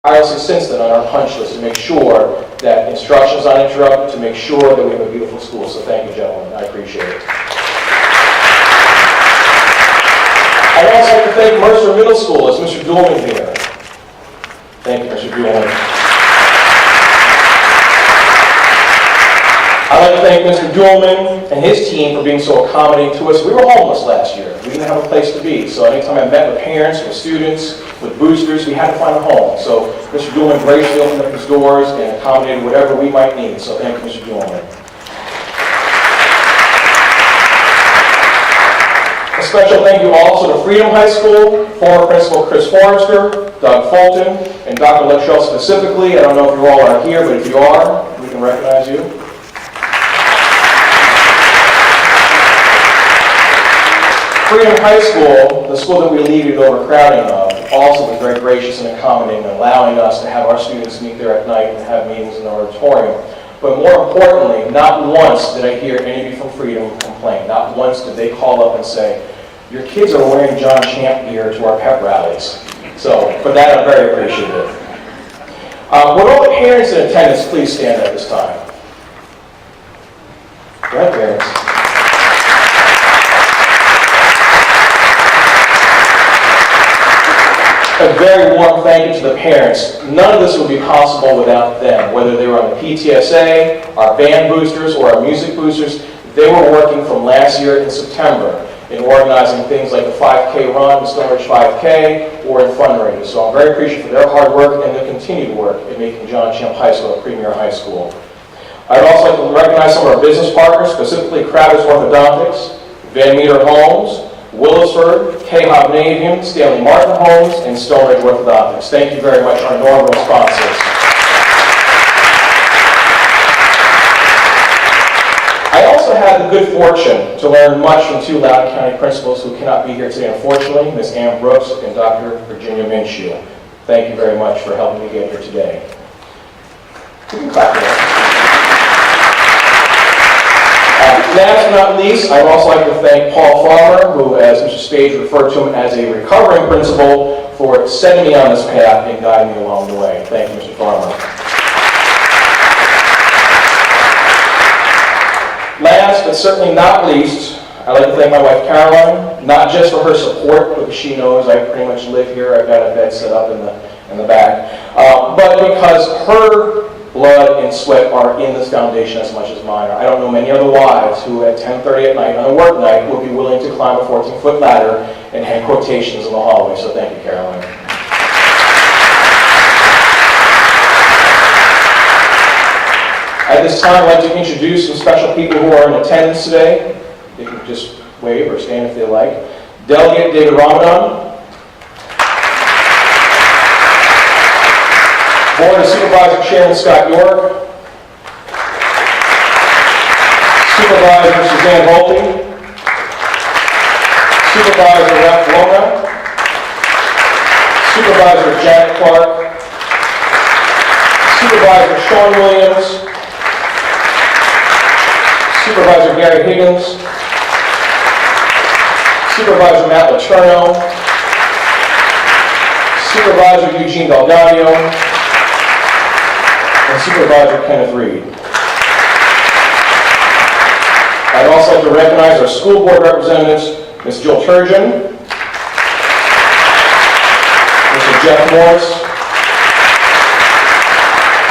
tirelessly since then on our punch list to make sure that instruction is uninterrupted, to make sure that we have a beautiful school. So thank you, gentlemen. I appreciate it. I'd also like to thank Mercer Middle School. Is Mr. Doolman here? Thank you, Mr. Doolman. I'd like to thank Mr. Doolman and his team for being so accommodating to us. We were homeless last year. We didn't have a place to be. So anytime I met with parents, with students, with boosters, we had to find a home. So Mr. Doolman graciously opened up his doors and accommodated whatever we might need. So thank you, Mr. Doolman. A special thank you also to Freedom High School, former Principal Chris Forrester, Doug Fulton, and Dr. Luttrell specifically. I don't know if you all are here, but if you are, we can recognize you. Freedom High School, the school that we alleviated overcrowding of, also was very gracious and accommodating, allowing us to have our students meet there at night and have meetings in the auditorium. But more importantly, not once did I hear any of you from Freedom complain. Not once did they call up and say, your kids are wearing John Champe gear to our pep rallies. So for that, I'm very appreciative. Would all the parents in attendance please stand at this time? Go ahead, parents. A very warm thank you to the parents. None of this would be possible without them, whether they were on the PTSA, our band boosters, or our music boosters. They were working from last year in September in organizing things like the 5K run, the Stonebridge 5K, or in fundraisers. So I'm very appreciative for their hard work and their continued work in making John Champe High School a premier high school. I'd also like to recognize some of our business partners, specifically Kravis Orthodontics, Van Meter Homes, Willisford, K-Hop Navy, Stanley Martin Homes, and Stonebridge Orthodontics. Thank you very much, our inaugural sponsors. I also had the good fortune to learn much from two Loudoun County principals who cannot be here today, unfortunately, Ms. Ann Brooks and Dr. Virginia Minshew. Thank you very much for helping me get here today. You can clap for that. Last but not least, I would also like to thank Paul Farmer, who, as Mr. Spage referred to him as a recovering principal, for setting me on this path and guiding me along the way. Thank you, Mr. Farmer. Last but certainly not least, I'd like to thank my wife Caroline, not just for her support, because she knows I pretty much live here. I've got a bed set up in the back, but because her blood and sweat are in this foundation as much as mine are. I don't know many other wives who at 10:30 at night on a work night would be willing to climb a 14-foot ladder and hang quotations in the hallway. So thank you, Caroline. At this time, I'd like to introduce some special people who are in attendance today. They can just wave or stand if they like. Delegate David Ramadan. Board of Supervisor Chairman Scott York. Supervisor Suzanne Volpe. Supervisor Ralph Lona. Supervisor Janet Clark. Supervisor Sean Williams. Supervisor Gary Higgins. Supervisor Matt Letourneau. Supervisor Eugene Delgadio. And Supervisor Kenneth Reed. I'd also like to recognize our school board representatives, Ms. Jill Turgeon, Mr. Jeff Morris,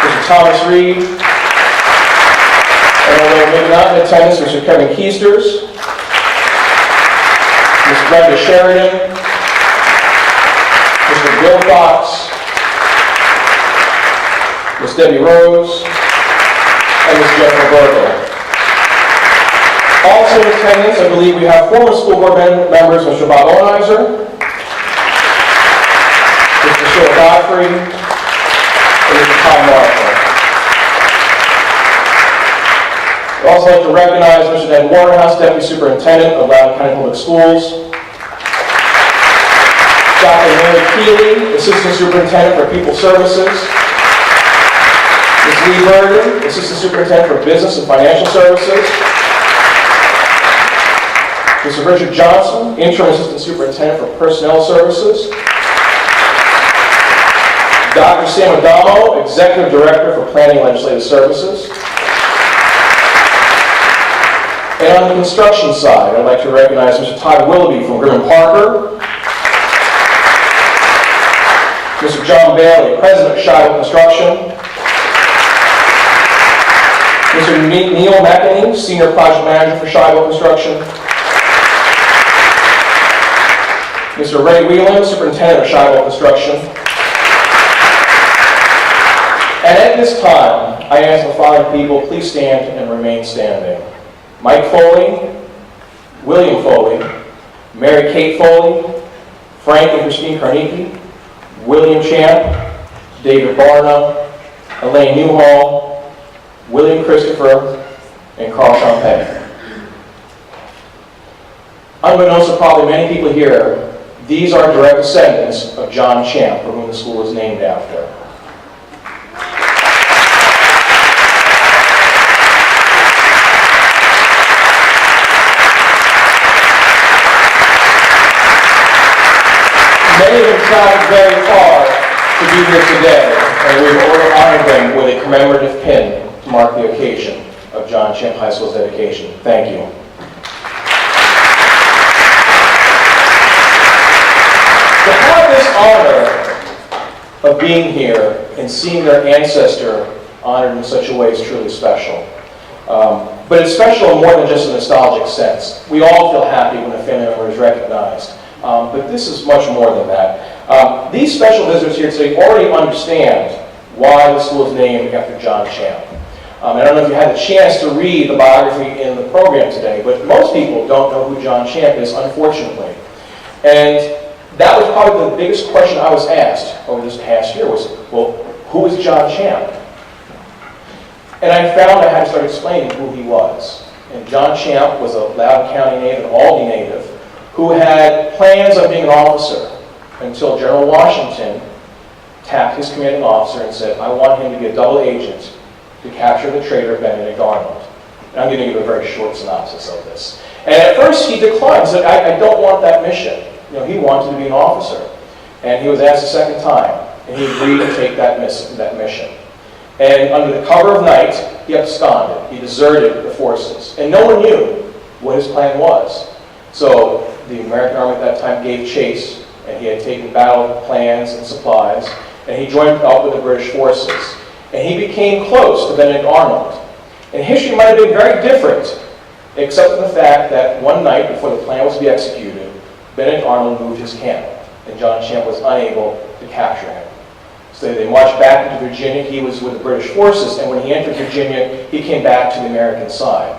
Mr. Thomas Reed, and although maybe not in attendance, Mr. Kevin Keisters, Ms. Brenda Sheridan, Mr. Bill Fox, Ms. Debbie Rose, and Ms. Jennifer Burgle. Also in attendance, I believe we have former school board members, Mr. Bob Oneiser, Mr. Sheila Godfrey, and Mr. Tom Marshall. I'd also like to recognize Mr. Ned Waterhouse, Deputy Superintendent of Loudoun County Public Schools, Dr. Mary Keeley, Assistant Superintendent for People Services, Ms. Lee Bergen, Assistant Superintendent for Business and Financial Services, Mr. Richard Johnson, Interim Assistant Superintendent for Personnel Services, Dr. Sam Adamo, Executive Director for Planning and Legislative Services. And on the construction side, I'd like to recognize Mr. Todd Willoughby from Grimm Parker, Mr. John Bailey, President of Shiloh Construction, Mr. Neil McEnany, Senior Project Manager for Shiloh Construction, Mr. Ray Whelan, Superintendent of Shiloh Construction. And at this time, I ask the following people, please stand and remain standing. Mike Foley, William Foley, Mary Kate Foley, Frank and Christine Carnegie, William Champe, David Barna, Elaine Newhall, William Christopher, and Carl Champe. Unbeknownst to probably many people here, these are direct descendants of John Champe, for whom the school is named after. Many of them traveled very far to be here today, and we've honored them with a commemorative pin to mark the occasion of John Champe High School's dedication. Thank you. To have this honor of being here and seeing their ancestor honored in such a way is truly special. But it's special in more than just a nostalgic sense. We all feel happy when a family member is recognized. But this is much more than that. These special visitors here today already understand why the school is named after John Champe. I don't know if you had the chance to read the biography in the program today, but most people don't know who John Champe is, unfortunately. And that was probably the biggest question I was asked over this past year was, well, who is John Champe? And I found I had to start explaining who he was. And John Champe was a Loudoun County native, an Albany native, who had plans of being an officer until General Washington tapped his commanding officer and said, I want him to be a double agent to capture the traitor Benedict Arnold. And I'm going to give a very short synopsis of this. And at first he declined. He said, I don't want that mission. You know, he wanted to be an officer. And he was asked a second time, and he agreed to take that mission. And under the cover of night, he absconded. He deserted the forces. And no one knew what his plan was. So the American Army at that time gave chase, and he had taken battle plans and supplies, and he joined up with the British forces. And he became close to Benedict Arnold. And history might have been very different, except for the fact that one night before the plan was to be executed, Benedict Arnold moved his camp, and John Champe was unable to capture him. So they marched back into Virginia. He was with the British forces, and when he entered Virginia, he came back to the American side.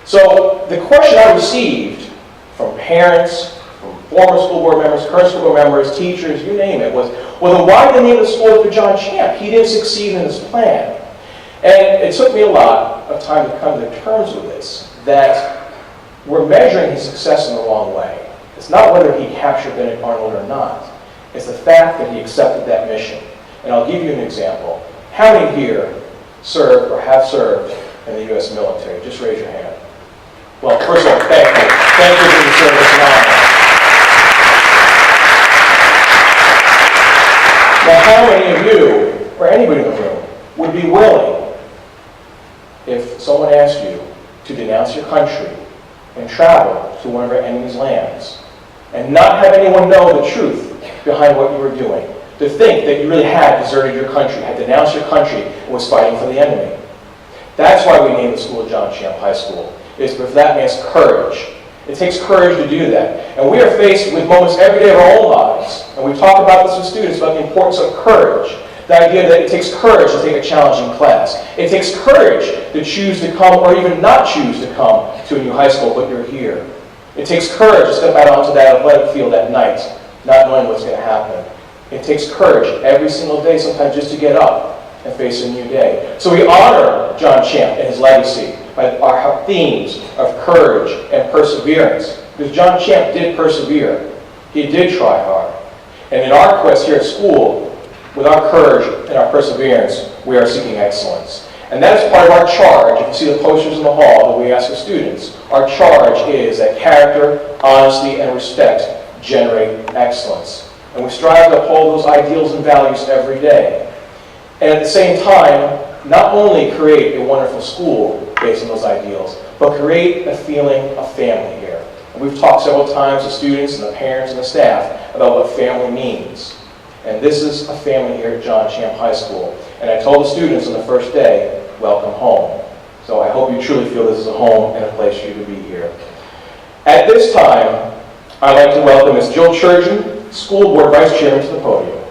So the question I received from parents, from former school board members, current school board members, teachers, you name it, was, well, then why did they name the school after John Champe? He didn't succeed in his plan. And it took me a lot of time to come to terms with this, that we're measuring his success in the wrong way. It's not whether he captured Benedict Arnold or not. It's the fact that he accepted that mission. And I'll give you an example. How many here served or have served in the U.S. military? Just raise your hand. Well, first of all, thank you. Thank you for your service and honor. Now, how many of you, or anybody in the room, would be willing, if someone asked you to denounce your country and travel to one of our enemy's lands, and not have anyone know the truth behind what you were doing, to think that you really had deserted your country, had denounced your country, and was fighting for the enemy? That's why we named the school John Champe High School. It's for that man's courage. It takes courage to do that. And we are faced with moments every day of our own lives, and we talk about this with students, about the importance of courage. The idea that it takes courage to take a challenging class. It takes courage to choose to come, or even not choose to come to a new high school, but you're here. It takes courage to step out onto that athletic field at night, not knowing what's going to happen. It takes courage every single day, sometimes just to get up and face a new day. So we honor John Champe and his legacy by our themes of courage and perseverance. Because John Champe did persevere. He did try hard. And in our quest here at school, with our courage and our perseverance, we are seeking excellence. And that is part of our charge. If you see the posters in the hall that we ask the students, our charge is that character, honesty, and respect generate excellence. And we strive to uphold those ideals and values every day. And at the same time, not only create a wonderful school based on those ideals, but create a feeling of family here. And we've talked several times to students and the parents and the staff about what family means. And this is a family here at John Champe High School. And I told the students on the first day, welcome home. So I hope you truly feel this is a home and a place for you to be here. At this time, I'd like to welcome Ms. Jill Churgeon, School Board Vice Chairman, to the podium.